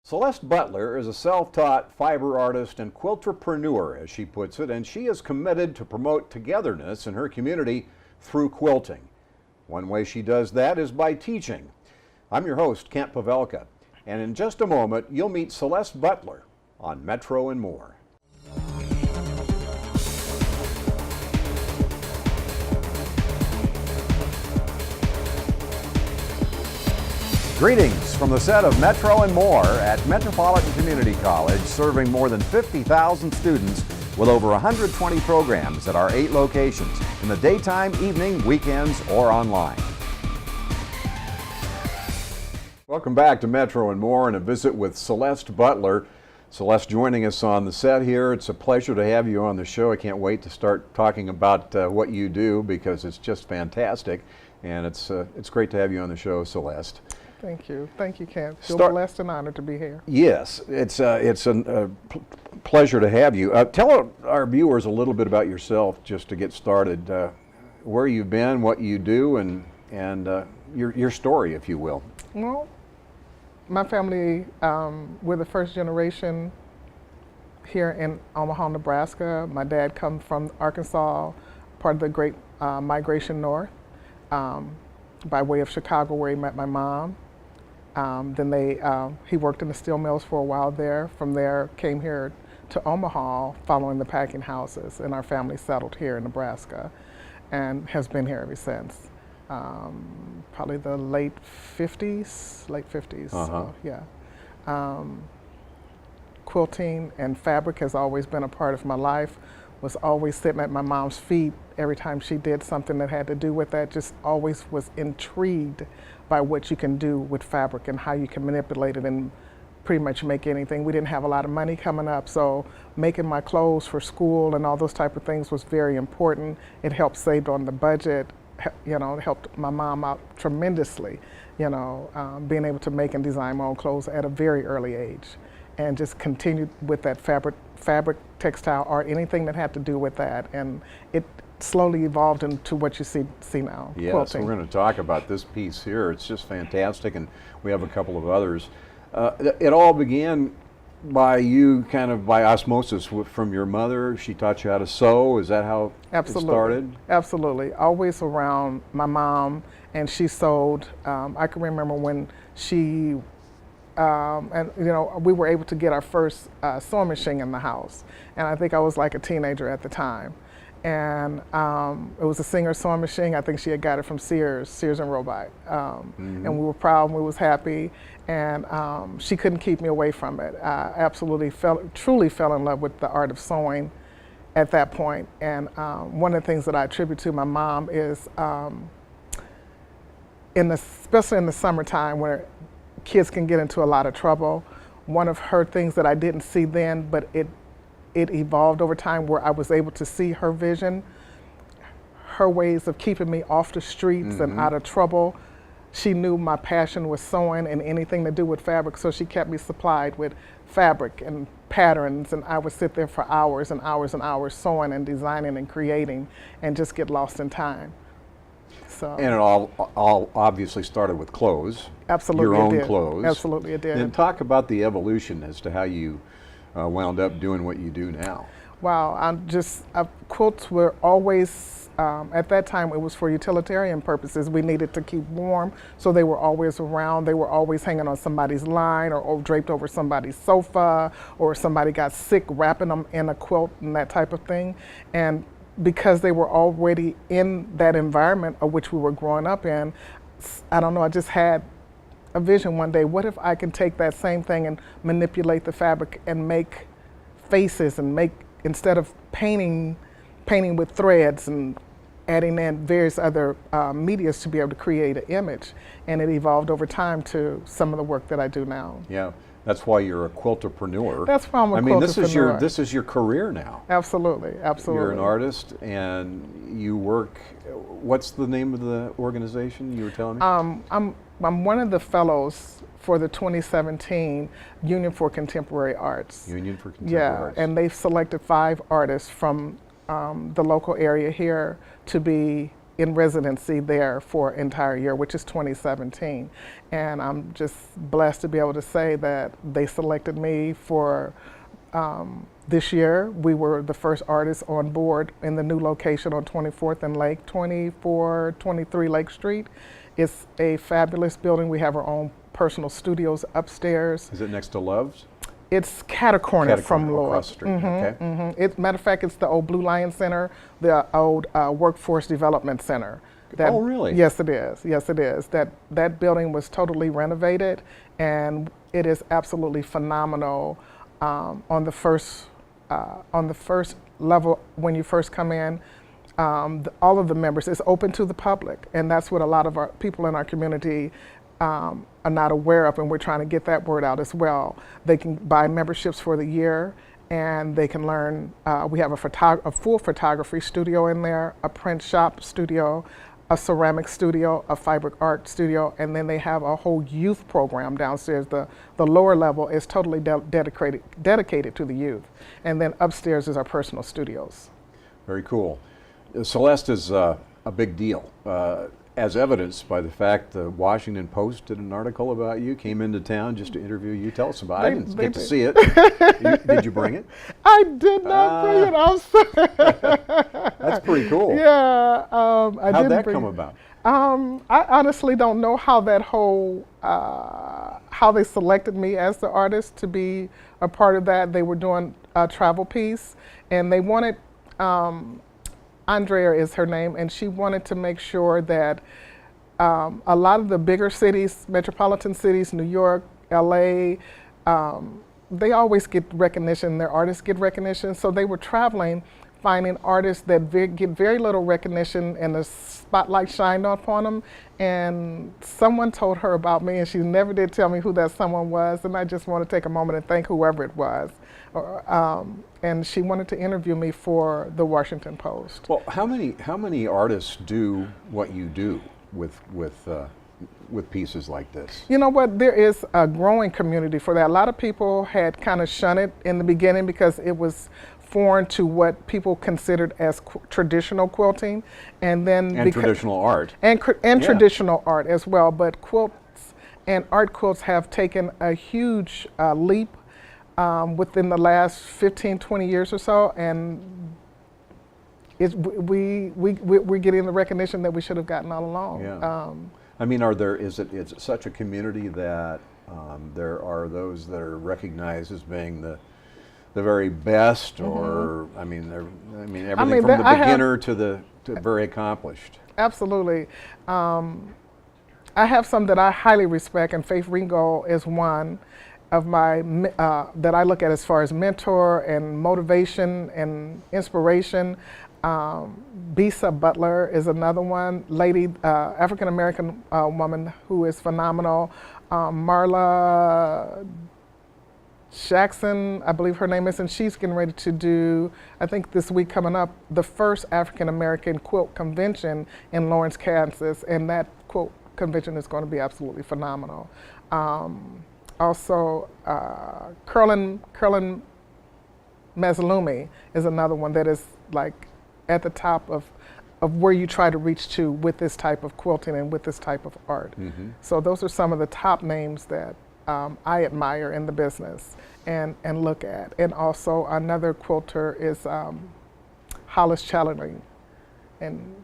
Celeste Butler is a self-taught fiber artist and quilter-preneur, as she puts it, and she is committed to promote togetherness in her community through quilting. One way she does that is by teaching. I'm your host, Kent Pavelka, and in just a moment, you'll meet Celeste Butler on Metro and More. Greetings from the set of Metro and More at Metropolitan Community College, serving more than 50,000 students with over 120 programs at our 8 locations in the daytime, evening, weekends, or online. Welcome back to Metro and More and a visit with Celeste Butler. Celeste joining us on the set here. It's a pleasure to have you on the show. I can't wait to start talking about what you do because it's just fantastic, and it's great to have you on the show, Celeste. Thank you, Ken. Feel blessed and honored to be here. Yes, it's a pleasure to have you. Tell our viewers a little bit about yourself, just to get started. Where you've been, what you do, and your story, if you will. Well, my family, we're the first generation here in Omaha, Nebraska. My dad comes from Arkansas, part of the Great Migration North, by way of Chicago, where he met my mom. Then he worked in the steel mills for a while there. From there, came here to Omaha following the packing houses, and our family settled here in Nebraska and has been here ever since. Probably the late 50s. So, yeah. Quilting and fabric has always been a part of my life. Was always sitting at my mom's feet every time she did something that had to do with that. Just always was intrigued by what you can do with fabric and how you can manipulate it and pretty much make anything. We didn't have a lot of money coming up, so making my clothes for school and all those type of things was very important. It helped save on the budget, you know, it helped my mom out tremendously, you know, being able to make and design my own clothes at a very early age, and just continued with that fabric, textile art, anything that had to do with that, and it slowly evolved into what you see now. Yes, quilting. We're going to talk about this piece here. It's just fantastic, and we have a couple of others. It all began by you, kind of by osmosis from your mother. She taught you how to sew. Is that how it started? Absolutely. Always around my mom, and she sewed. I can remember when she and you know, we were able to get our first sewing machine in the house, and I think I was like a teenager at the time. And it was a Singer sewing machine. I think she had got it from Sears and Roebuck. And we were proud and we was happy, and she couldn't keep me away from it. I absolutely truly fell in love with the art of sewing at that point. And one of the things that I attribute to my mom is, especially in the summertime where kids can get into a lot of trouble, one of her things that I didn't see then, but it evolved over time, where I was able to see her vision, her ways of keeping me off the streets and out of trouble. She knew my passion was sewing and anything to do with fabric, so she kept me supplied with fabric and patterns, and I would sit there for hours and hours and hours sewing and designing and creating and just get lost in time. So. And it all obviously started with clothes. Absolutely, your own it did. clothes. Absolutely, it did. And talk about the evolution as to how you wound up doing what you do now. Wow, quilts were always, at that time it was for utilitarian purposes. We needed to keep warm, so they were always around. They were always hanging on somebody's line or draped over somebody's sofa, or somebody got sick wrapping them in a quilt and that type of thing. And because they were already in that environment of which we were growing up in, I don't know, I just had a vision one day. What if I can take that same thing and manipulate the fabric and make faces, and make, instead of painting with threads and adding in various other medias to be able to create an image. And it evolved over time to some of the work that I do now. Yeah, that's why you're a quilter-preneur. That's why I'm a quilter-preneur. I mean, this is your career now. Absolutely, absolutely. You're an artist, and you work. What's the name of the organization you were telling me? I'm one of the fellows for the 2017 Union for Contemporary Arts. Union for Contemporary Arts. Yeah, and they've selected 5 artists from the local area here to be in residency there for an entire year, which is 2017. And I'm just blessed to be able to say that they selected me for this year. We were the first artists on board in the new location on 24th and Lake, 2423 Lake Street. It's a fabulous building. We have our own personal studios upstairs. Is it next to Love's? It's cat-a-corner from Lloyd. Across the street. Okay. Matter of fact, it's the old Blue Lion Center, the old Workforce Development Center. Oh, really? Yes, it is. Yes, it is. That building was totally renovated, and it is absolutely phenomenal. On the first level, when you first come in, all of the members, it's open to the public, and that's what a lot of our people in our community are not aware of, and we're trying to get that word out as well. They can buy memberships for the year, and they can learn. We have a full photography studio in there, a print shop studio, a ceramic studio, a fabric art studio, and then they have a whole youth program downstairs. The lower level is totally dedicated to the youth, and then upstairs is our personal studios. Very cool. Celeste is a big deal, as evidenced by the fact the Washington Post did an article about you, came into town just to interview you. Tell us about it. I didn't get to see it. Did you bring it? I did not bring it. I'm sorry. That's pretty cool. Yeah. How'd that come about? I honestly don't know how that whole, how they selected me as the artist to be a part of that. They were doing a travel piece, and they wanted, Andrea is her name, and she wanted to make sure that a lot of the bigger cities, metropolitan cities, New York, LA, they always get recognition, their artists get recognition, so they were traveling, finding artists that get very little recognition and the spotlight shined upon them, and someone told her about me, and she never did tell me who that someone was, and I just want to take a moment and thank whoever it was. And she wanted to interview me for the Washington Post. Well, how many artists do what you do with pieces like this? You know what? There is a growing community for that. A lot of people had kind of shunned it in the beginning because it was foreign to what people considered as traditional quilting, and then traditional art and traditional art as well. But quilts and art quilts have taken a huge leap within the last 15, 20 years or so, and we're getting the recognition that we should have gotten all along. Yeah. I mean, is it such a community that there are those that are recognized as being the very best, or I mean everything from the beginner to very accomplished? Absolutely. I have some that I highly respect, and Faith Ringo is one of my that I look at as far as mentor and motivation and inspiration. Bisa Butler is another one, African American woman who is phenomenal. Marla Jackson, I believe her name is, and she's getting ready to do, I think this week coming up, the first African American quilt convention in Lawrence, Kansas, and that quilt convention is going to be absolutely phenomenal. Also, Curlin Mazlumi is another one that is like at the top of where you try to reach to with this type of quilting and with this type of art. Mm-hmm. So those are some of the top names that I admire in the business and look at. And also another quilter is Hollis Challery. And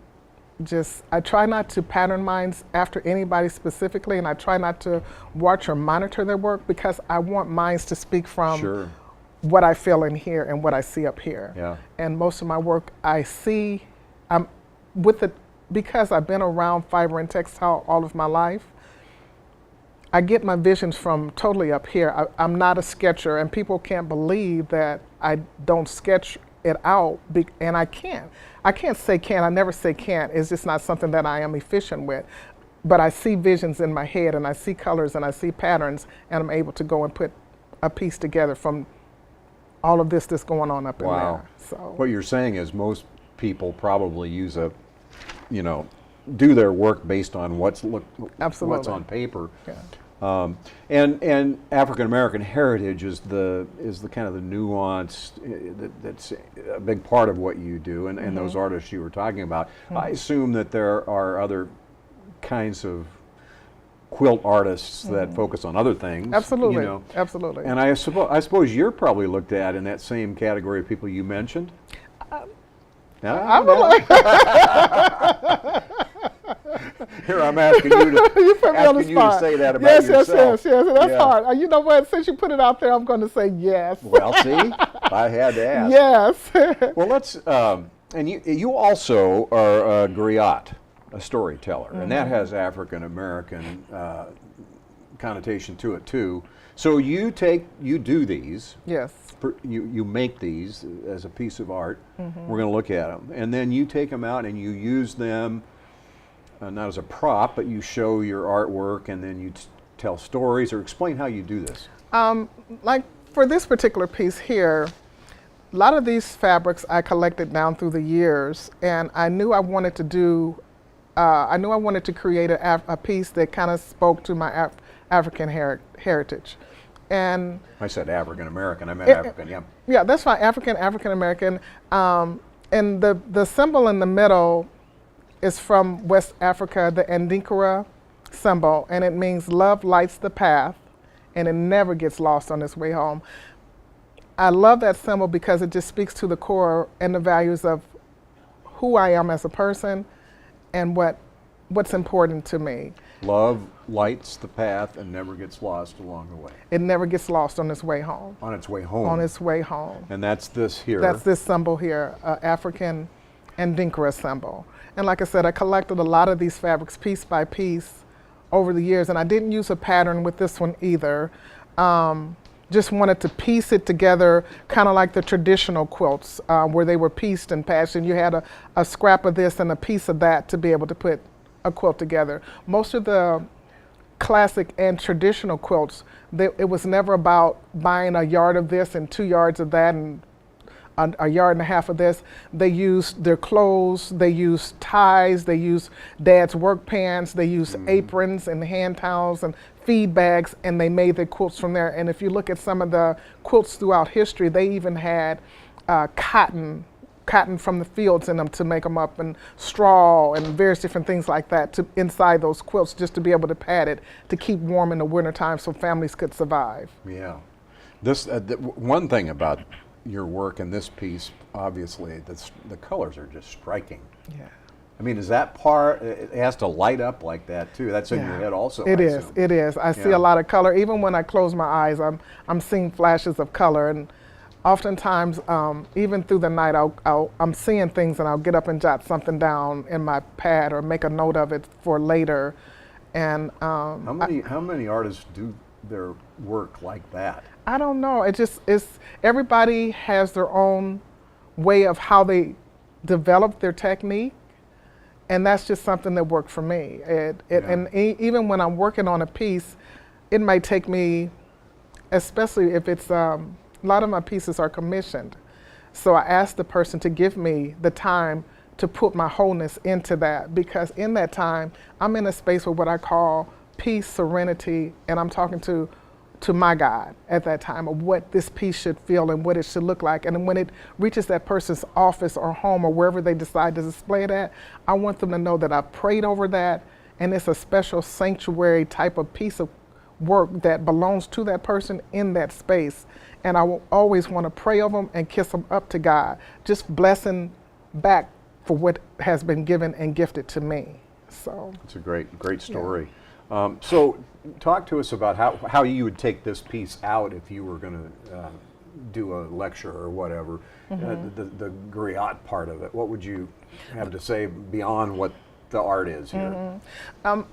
I try not to pattern mine after anybody specifically, and I try not to watch or monitor their work because I want mine to speak from what I feel in here and what I see up here. Yeah. And most of my work I see, because I've been around fiber and textile all of my life, I get my visions from totally up here. I'm not a sketcher, and people can't believe that I don't sketch it out, and I can't. I can't say can't, I never say can't. It's just not something that I am efficient with. But I see visions in my head, and I see colors, and I see patterns, and I'm able to go and put a piece together from all of this that's going on up in there. So what you're saying is most people probably do their work based on what's on paper. Yeah. And African American heritage is the kind of the nuance that's a big part of what you do, and those artists you were talking about. I assume that there are other kinds of quilt artists that focus on other things. Absolutely, you know. absolutely. And I suppose you're probably looked at in that same category of people you mentioned. Here I'm asking you to, you put me on the spot. To say that about yourself. Yes. That's hard. You know what? Since you put it out there, I'm going to say yes. Well, see, I had to ask. Yes. Well, let's. And you also are a griot, a storyteller, and that has African American connotation to it too. So you do these. Yes. You make these as a piece of art. We're going to look at them, and then you take them out and you use them. Not as a prop, but you show your artwork and then you tell stories, or explain how you do this. Like for this particular piece here, a lot of these fabrics I collected down through the years, and I knew I wanted to create a piece that kind of spoke to my African heritage. And I said African American, I meant African, yeah. Yeah, that's fine, African American. And the symbol in the middle is from West Africa, the Ndinkara symbol, and it means love lights the path, and it never gets lost on its way home. I love that symbol because it just speaks to the core and the values of who I am as a person and what's important to me. Love lights the path and never gets lost along the way. It never gets lost on its way home. On its way home. On its way home. And that's this here. That's this symbol here, African Ndinkara symbol. And like I said, I collected a lot of these fabrics piece by piece over the years, and I didn't use a pattern with this one either. Just wanted to piece it together, kind of like the traditional quilts, where they were pieced and patched, and you had a scrap of this and a piece of that to be able to put a quilt together. Most of the classic and traditional quilts, it was never about buying a yard of this and 2 yards of that and a yard and a half of this. They used their clothes, they used ties, they used dad's work pants, they used aprons and hand towels and feed bags, and they made their quilts from there. And if you look at some of the quilts throughout history, they even had cotton from the fields in them to make them up, and straw and various different things like that to inside those quilts, just to be able to pad it to keep warm in the wintertime so families could survive. Yeah. This one thing about your work in this piece, obviously, the colors are just striking. Yeah. I mean, is that part, it has to light up like that too? That's in your head also. It is. I see a lot of color. Even when I close my eyes, I'm seeing flashes of color. And oftentimes, even through the night, I'm seeing things, and I'll get up and jot something down in my pad or make a note of it for later. And how many artists do their work like that? I don't know. It's everybody has their own way of how they develop their technique, and that's just something that worked for me. And even when I'm working on a piece, it might take me, especially if it's a lot of my pieces are commissioned, so I ask the person to give me the time to put my wholeness into that, because in that time I'm in a space with what I call peace, serenity, and I'm talking to my God at that time of what this piece should feel and what it should look like. And when it reaches that person's office or home or wherever they decide to display it at, I want them to know that I prayed over that, and it's a special sanctuary type of piece of work that belongs to that person in that space. And I will always want to pray over them and kiss them up to God, just blessing back for what has been given and gifted to me. So it's a great story. Yeah. So talk to us about how you would take this piece out if you were going to do a lecture or whatever, the griot part of it. What would you have to say beyond what the art is here?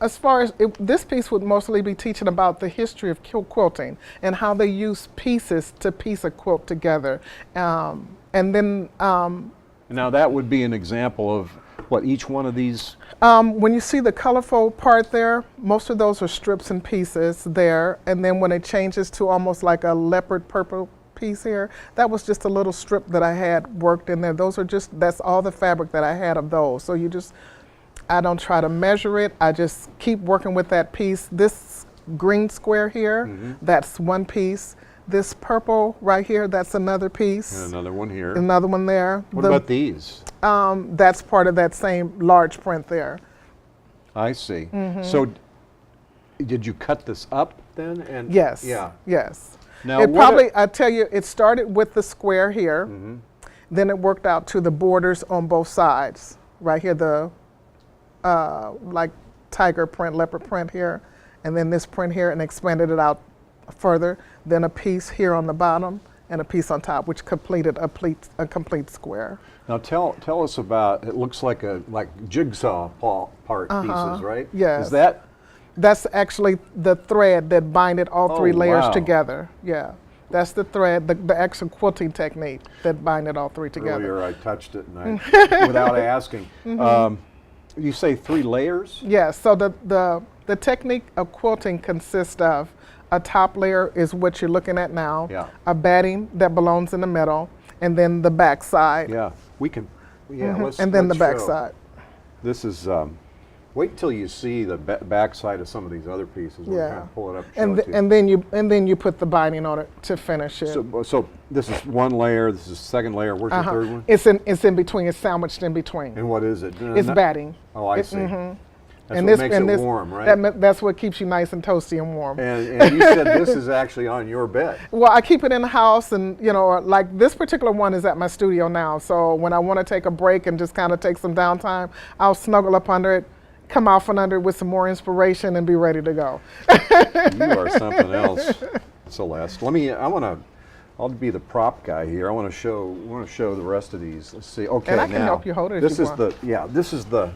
As far as this piece would mostly be teaching about the history of quilting and how they use pieces to piece a quilt together. And then now that would be an example of what each one of these. When you see the colorful part there, most of those are strips and pieces there. And then when it changes to almost like a leopard purple piece here, that was just a little strip that I had worked in there. That's all the fabric that I had of those. So I don't try to measure it. I just keep working with that piece. This green square here, that's one piece. This purple right here, that's another piece. And another one here. Another one there. What about these? That's part of that same large print there. I see. So did you cut this up then? And Yes. Yeah. Yes. Now, It probably, I tell you, it started with the square here. Then it worked out to the borders on both sides. Right here, the like tiger print, leopard print here. And then this print here, and expanded it out further. Then a piece here on the bottom and a piece on top, which completed a complete square. Now tell us about, it looks like jigsaw part pieces, right? Yes. Is that? That's actually the thread that binded all three layers wow. together. Yeah. That's the thread, the actual quilting technique that binded all three together. Earlier I touched it and I, without asking. You say 3 layers? Yeah, so the technique of quilting consists of a top layer is what you're looking at now, Yeah. a batting that belongs in the middle, and then the back side. Yeah, we can, let's And then the let's back show. side. This is, wait till you see the back side of some of these other pieces. We're Yeah. kind of pull it up and And, show it to you. and then you put the binding on it to finish it. So this is 1 layer, this is 2nd layer, where's the 3rd one? It's in between, it's sandwiched in between. And what is it? It's batting. Oh, I see. That's And what this makes and it this, warm, right? That's what keeps you nice and toasty and warm. And you said this is actually on your bed. Well, I keep it in the house, and like this particular one is at my studio now. So when I want to take a break and just kind of take some downtime, I'll snuggle up under it, come out from under it with some more inspiration, and be ready to go. You are something else, Celeste. I'll be the prop guy here. I want to show the rest of these. Let's see. Okay, And I can now, help you hold it if this you is want.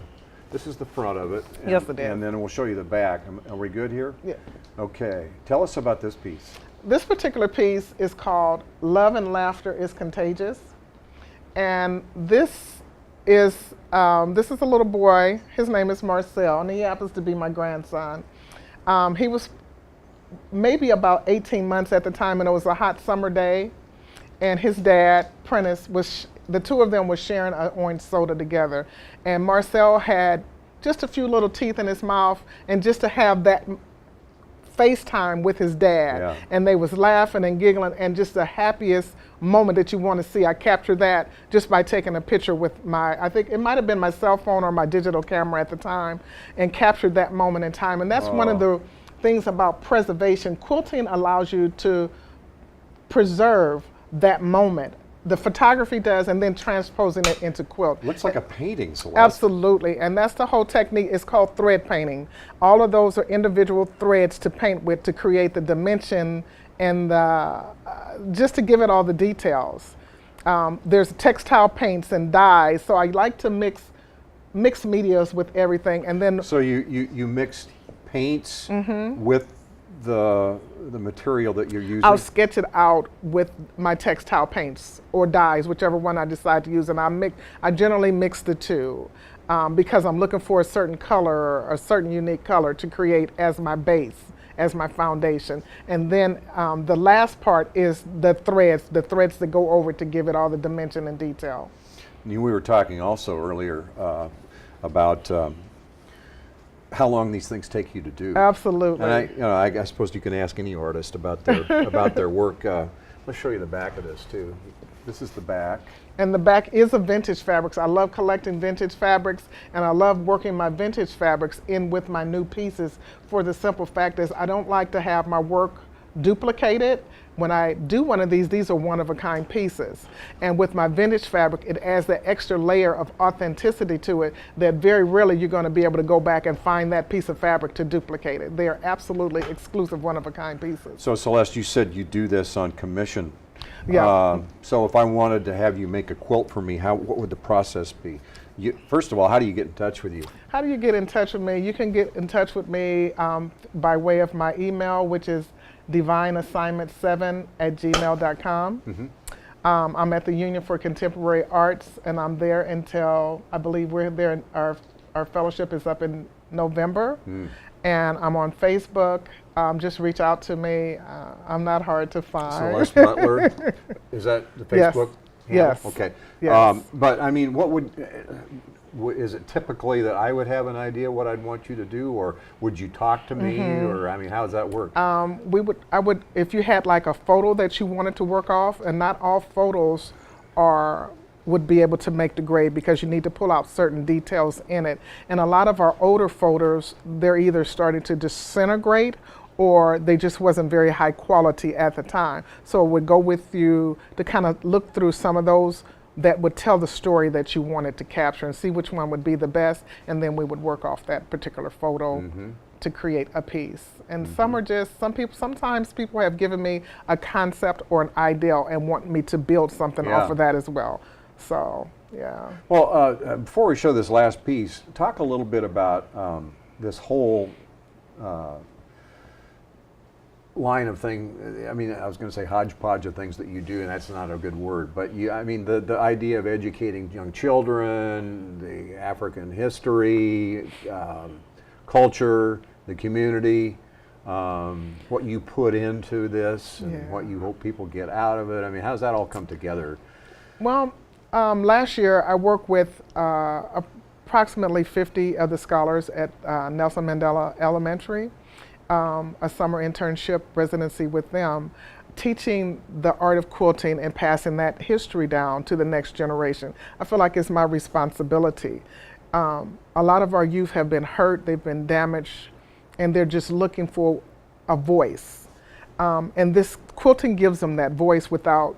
this is the front of it. And, Yes, it is. And then we'll show you the back. Are we good here? Yeah. Okay. Tell us about this piece. This particular piece is called Love and Laughter is Contagious. And this is a little boy. His name is Marcel, and he happens to be my grandson. He was maybe about 18 months at the time, and it was a hot summer day. And his dad, Prentice, the two of them were sharing an orange soda together. And Marcel had just a few little teeth in his mouth, and just to have that FaceTime with his dad, Yeah. and they was laughing and giggling, and just the happiest moment that you want to see. I captured that just by taking a picture with I think it might have been my cell phone or my digital camera at the time, and captured that moment in time. And that's one of the things about preservation. Quilting allows you to preserve that moment. The photography does, and then transposing it into quilt. Looks like a painting, Celeste. Absolutely, and that's the whole technique. It's called thread painting. All of those are individual threads to paint with to create the dimension and just to give it all the details. There's textile paints and dyes, so I like to mix medias with everything, and then So you mixed paints with the material that you're using? I'll sketch it out with my textile paints or dyes, whichever one I decide to use, and I generally mix the two because I'm looking for a certain color or a certain unique color to create as my base, as my foundation. And then the last part is the threads that go over it to give it all the dimension and detail. We were talking also earlier about how long these things take you to do. Absolutely. And I suppose you can ask any artist about their work. Let's show you the back of this too. This is the back. And the back is a vintage fabrics. I love collecting vintage fabrics, and I love working my vintage fabrics in with my new pieces, for the simple fact is I don't like to have my work duplicated. When I do one of these are one-of-a-kind pieces. And with my vintage fabric, it adds that extra layer of authenticity to it that very rarely you're going to be able to go back and find that piece of fabric to duplicate it. They are absolutely exclusive one-of-a-kind pieces. So Celeste, you said you do this on commission. Yeah. So if I wanted to have you make a quilt for me, what would the process be? First of all, how do you get in touch with you? How do you get in touch with me? You can get in touch with me by way of my email, which is divineassignment7@gmail.com. I'm at the Union for Contemporary Arts, and I'm there until, I believe we're there, our fellowship is up in November. And I'm on Facebook. Just reach out to me. I'm not hard to find. Celeste Butler, is that the Facebook? Yes. Okay. Yes. But I mean, is it typically that I would have an idea what I'd want you to do, or would you talk to me, or I mean, how does that work? I would, if you had like a photo that you wanted to work off, and not all photos would be able to make the grade because you need to pull out certain details in it. And a lot of our older photos, they're either starting to disintegrate or they just wasn't very high quality at the time. So it would go with you to kind of look through some of those that would tell the story that you wanted to capture and see which one would be the best, and then we would work off that particular photo to create a piece. And some are just, sometimes people have given me a concept or an ideal and want me to build something off of that as well. So, yeah. Well, before we show this last piece, talk a little bit about this whole line of thing. I mean, I was going to say hodgepodge of things that you do, and that's not a good word, but I mean, the idea of educating young children, the African history, culture, the community, what you put into this, and what you hope people get out of it. I mean, how does that all come together? Well, last year I worked with approximately 50 of the scholars at Nelson Mandela Elementary. A summer internship residency with them, teaching the art of quilting and passing that history down to the next generation. I feel like it's my responsibility. A lot of our youth have been hurt, they've been damaged, and they're just looking for a voice. And this quilting gives them that voice without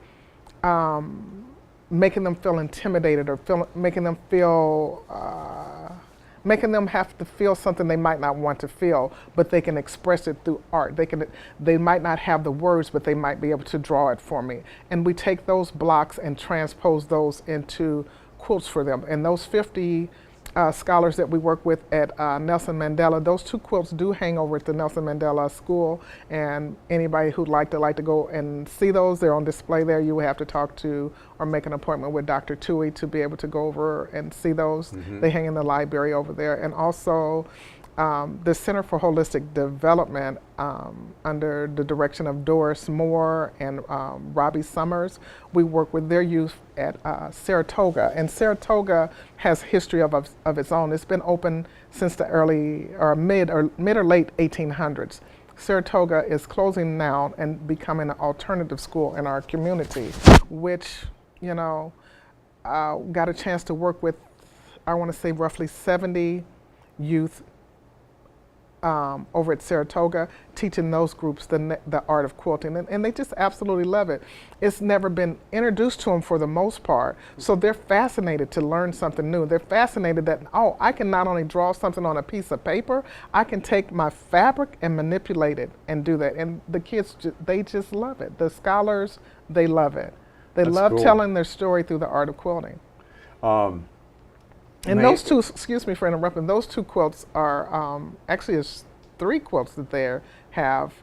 making them feel intimidated or making them have to feel something they might not want to feel, but they can express it through art. They might not have the words, but they might be able to draw it for me. And we take those blocks and transpose those into quilts for them. And those 50 scholars that we work with at Nelson Mandela, those 2 quilts do hang over at the Nelson Mandela School, and anybody who'd like to go and see those, they're on display there. You would have to talk to or make an appointment with Dr. Tui to be able to go over and see those. They hang in the library over there. And also the Center for Holistic Development under the direction of Doris Moore and Robbie Summers, we work with their youth at Saratoga. And Saratoga has history of its own. It's been open since the mid or late 1800s. Saratoga is closing now and becoming an alternative school in our community, which, you know, got a chance to work with, I want to say roughly 70 youth over at Saratoga, teaching those groups the art of quilting, and they just absolutely love it. It's never been introduced to them for the most part, so they're fascinated to learn something new. They're fascinated that, oh, I can not only draw something on a piece of paper, I can take my fabric and manipulate it and do that. And the kids, they just love it. The scholars, they love it. They love telling their story through the art of quilting. And those 2, excuse me for interrupting, those 2 quilts are, actually it's 3 quilts that they have.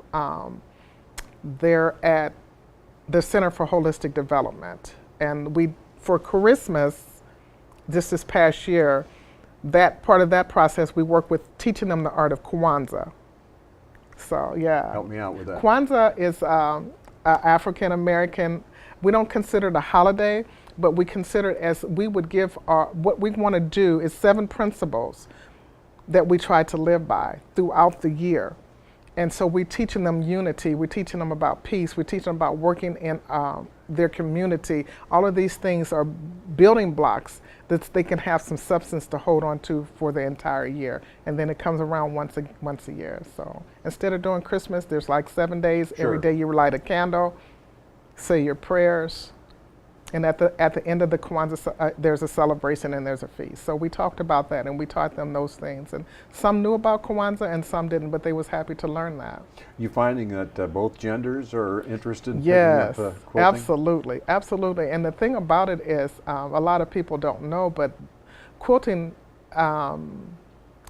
They're at the Center for Holistic Development. And for Christmas, this past year, that part of that process, we work with teaching them the art of Kwanzaa. So, yeah. Help me out with that. Kwanzaa is African American. We don't consider it a holiday, but we consider it as we would give what we want to do is 7 principles that we try to live by throughout the year. And so we're teaching them unity, we're teaching them about peace, we're teaching them about working in their community. All of these things are building blocks that they can have some substance to hold on to for the entire year. And then it comes around once a year. So instead of doing Christmas, there's like 7 days. Every day you light a candle, say your prayers, and at the end of the Kwanzaa, there's a celebration and there's a feast. So we talked about that and we taught them those things. And some knew about Kwanzaa and some didn't, but they was happy to learn that. You finding that both genders are interested in picking up quilting? Absolutely, absolutely. And the thing about it is, a lot of people don't know, but quilting,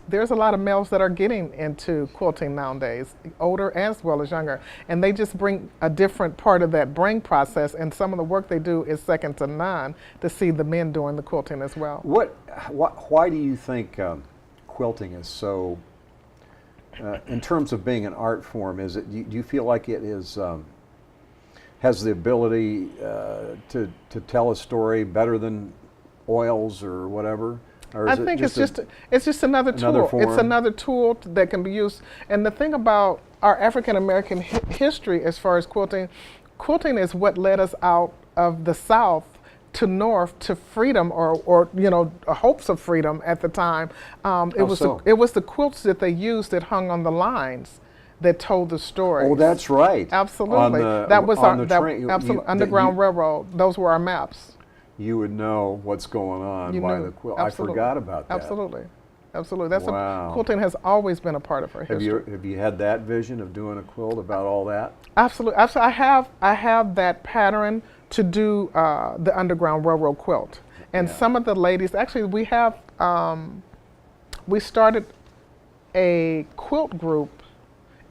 there's a lot of males that are getting into quilting nowadays, older as well as younger, and they just bring a different part of that brain process, and some of the work they do is second to none to see the men doing the quilting as well. Why do you think quilting is so, in terms of being an art form, do you feel like it is has the ability to tell a story better than oils or whatever? Or I is it think just it's just another tool. form? It's another tool that can be used. And the thing about our African American history as far as quilting, quilting is what led us out of the South to North to freedom, or you know, hopes of freedom at the time. It was the quilts that they used that hung on the lines that told the story. Oh, that's right. Absolutely. That was on the train. Underground Railroad. Those were our maps. You would know what's going on by the quilt. Absolutely. I forgot about that. Absolutely. Absolutely. That's wow. Quilting has always been a part of our history. Have you had that vision of doing a quilt about all that? Absolutely. Absolutely. I have that pattern to do the Underground Railroad quilt. And some of the ladies, actually we have, we started a quilt group,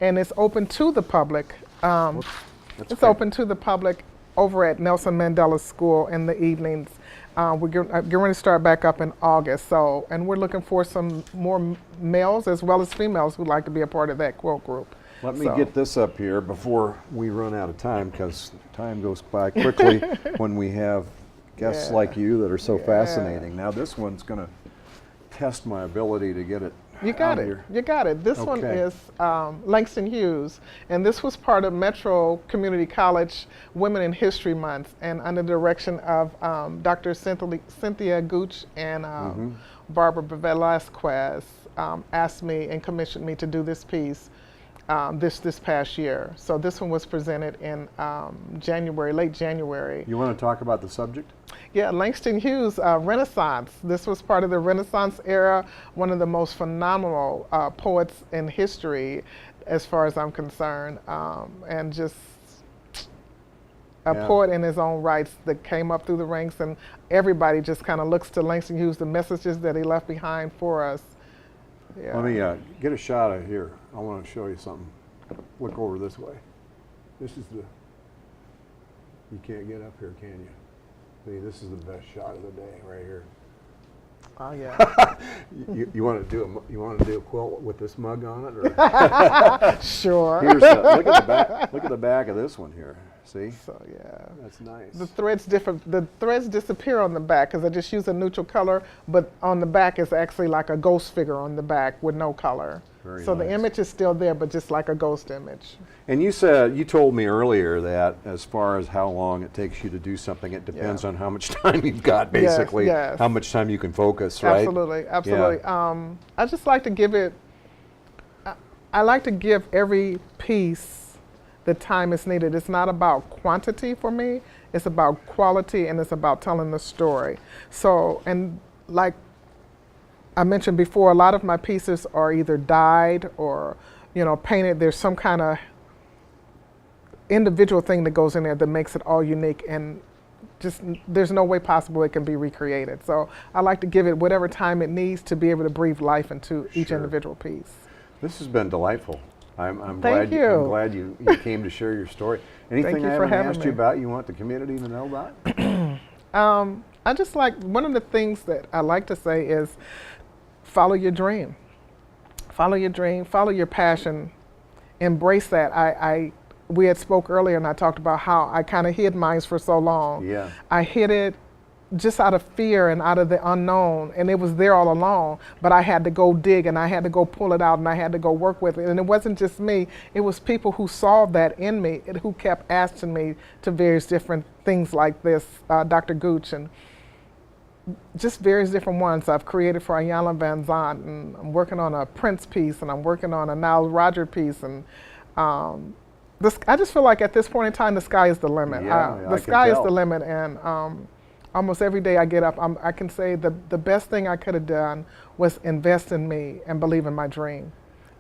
and it's open to the public. It's open to the public over at Nelson Mandela School in the evenings. We're getting ready to start back up in August. So, and we're looking for some more males as well as females who'd like to be a part of that quilt group. Let me get this up here before we run out of time, because time goes by quickly when we have guests like you that are so fascinating. Now this one's going to test my ability to get it. You got it. Here. You got it. This one is Langston Hughes, and this was part of Metro Community College Women in History Month, and under the direction of Dr. Cynthia Gooch and Barbara Velasquez asked me and commissioned me to do this piece this past year. So this one was presented in January, late January. You want to talk about the subject? Yeah, Langston Hughes, Renaissance. This was part of the Renaissance era, one of the most phenomenal poets in history, as far as I'm concerned, and just a poet in his own rights that came up through the ranks, and everybody just kind of looks to Langston Hughes, the messages that he left behind for us. Yeah. Let me get a shot of here. I want to show you something. Look over this way. This is the, you can't get up here, can you? See, this is the best shot of the day right here. Oh yeah. you want to do a quilt with this mug on it, or? Sure. Here's look at the back. Look at the back of this one here. See? So yeah. That's nice. The threads the threads disappear on the back because I just use a neutral color, but on the back is actually like a ghost figure on the back with no color. Very so nice. the image is still there, but just like a ghost image. And you told me earlier that as far as how long it takes you to do something, it depends on how much time you've got, basically. Yes. How much time you can focus, right? Absolutely, absolutely. Yeah. I just like to give it, I like to give every piece the time it's needed. It's not about quantity for me, it's about quality, and it's about telling the story. So, and like I mentioned before, a lot of my pieces are either dyed or, you know, painted. There's some kind of individual thing that goes in there that makes it all unique, and just there's no way possible it can be recreated. So I like to give it whatever time it needs to be able to breathe life into each individual piece. This has been delightful. I'm Thank glad you. I'm glad you came to share your story. Anything I haven't asked you about you want the community to know about? I just like, one of the things that I like to say is follow your dream. Follow your dream, follow your passion, embrace that. We had spoke earlier and I talked about how I kind of hid mine for so long. Yeah. I hid it just out of fear and out of the unknown, and it was there all along, but I had to go dig and I had to go pull it out and I had to go work with it. And it wasn't just me, it was people who saw that in me and who kept asking me to various different things like this, Dr. Gooch, and just various different ones I've created for Ayanna Van Zandt, and I'm working on a Prince piece, and I'm working on a Nile Rodgers piece, and I just feel like at this point in time, the sky is the limit. The sky is the limit, and almost every day I get up, I can say the best thing I could have done was invest in me and believe in my dream.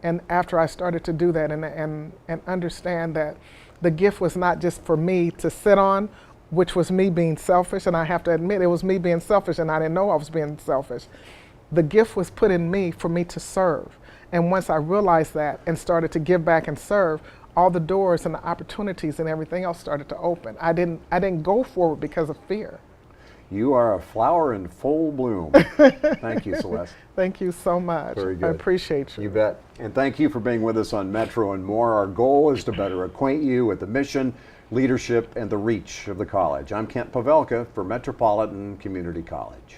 And after I started to do that and understand that the gift was not just for me to sit on, which was me being selfish, and I have to admit it was me being selfish, and I didn't know I was being selfish. The gift was put in me for me to serve. And once I realized that and started to give back and serve, all the doors and the opportunities and everything else started to open. I didn't go forward because of fear. You are a flower in full bloom. Thank you, Celeste. Thank you so much. Very good. I appreciate you. You bet. And thank you for being with us on Metro and More. Our goal is to better acquaint you with the mission, leadership, and the reach of the college. I'm Kent Pavelka for Metropolitan Community College.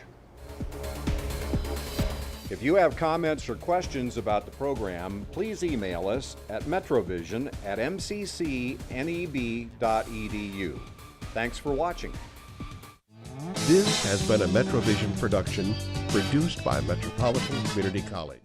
If you have comments or questions about the program, please email us at metrovision@mccneb.edu. Thanks for watching. This has been a Metrovision production produced by Metropolitan Community College.